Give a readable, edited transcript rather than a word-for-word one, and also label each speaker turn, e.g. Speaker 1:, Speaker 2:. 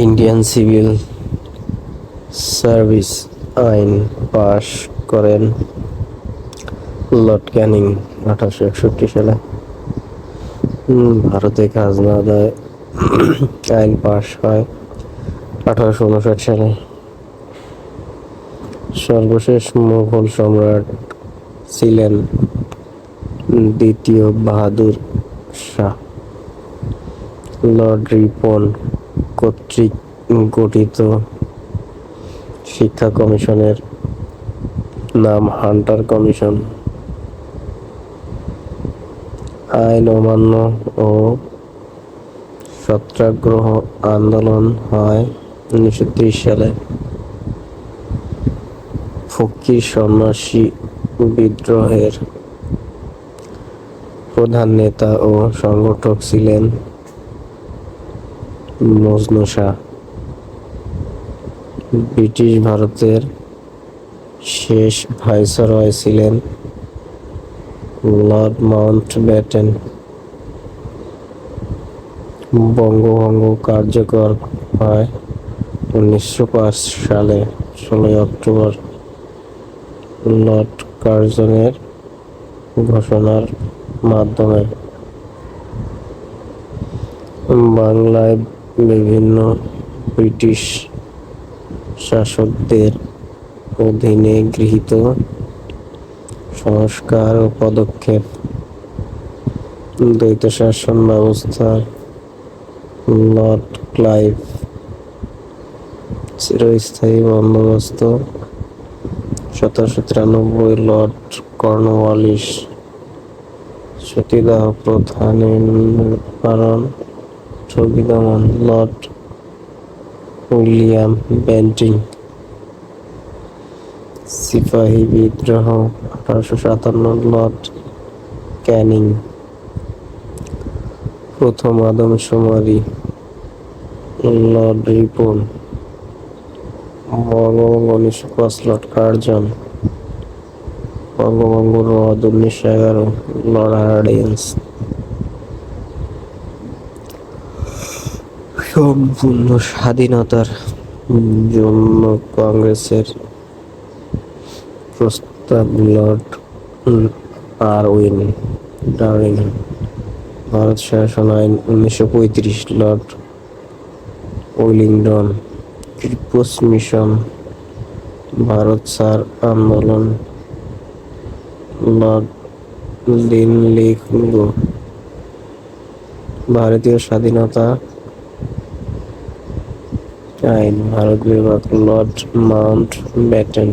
Speaker 1: Indian civil service আইন পাশ করেন Lord Canning 1861 সালে। ভারতে খাজনা আদায় আইন পাশ হয় 1859 সালে। সর্বশেষ মুঘল সম্রাট ছিলেন দ্বিতীয় বাহাদুর শাহ। লর্ড রিপন কর্তৃক গঠিত শিক্ষা কমিশনের নাম হান্টার কমিশন। আইন অমান্য ও সত্যাগ্রহ আন্দোলন হয় 1930 সালে। ফকির সন্ন্যাসী বিদ্রোহের প্রধান নেতা ও সংগঠক ছিলেন মজনু শাহ। ব্রিটিশ ভারতের শেষ ভাইসরয় ছিলেন লর্ড মাউন্টব্যাটেন। বঙ্গভঙ্গ কার্যকর হয় 1905 সালে 16 অক্টোবর লর্ড কার্জনের ঘোষণার মাধ্যমে। বাংলায় বিভিন্ন ব্রিটিশ শাসকদের অধীনে গৃহীত সংস্কার ও পদক্ষেপ। দ্বৈত শাসন ব্যবস্থা লর্ড ক্লাইভ। চিরস্থায়ী বন্দোবস্ত 1793 লর্ড কর্নওয়ালিস। সতীদাহ প্রথা নিবারণ ঠগী দমন লর্ড উইলিয়াম বেন্টিং। সিপাহী বিদ্রোহ 1857 লর্ড ক্যানিং। প্রথম আদমশুমারি লর্ড রিপন। বঙ্গভঙ্গ 1905 লর্ড কার্জন। বঙ্গভঙ্গ রদ 1911 লর্ড হার্ডিঞ্জ। সম্পূর্ণ স্বাধীনতার জন্য কংগ্রেসের প্রস্তাব লর্ড ডারউইন। ভারত শাসন আইন 1935 Lord Wellington. Cripps mission Bharat ছাড় আন্দোলন লর্ড লিনলিথগো। ভারতীয় স্বাধীনতা আইন ভারত বিভাগ লর্ড মাউন্টব্যাটেন।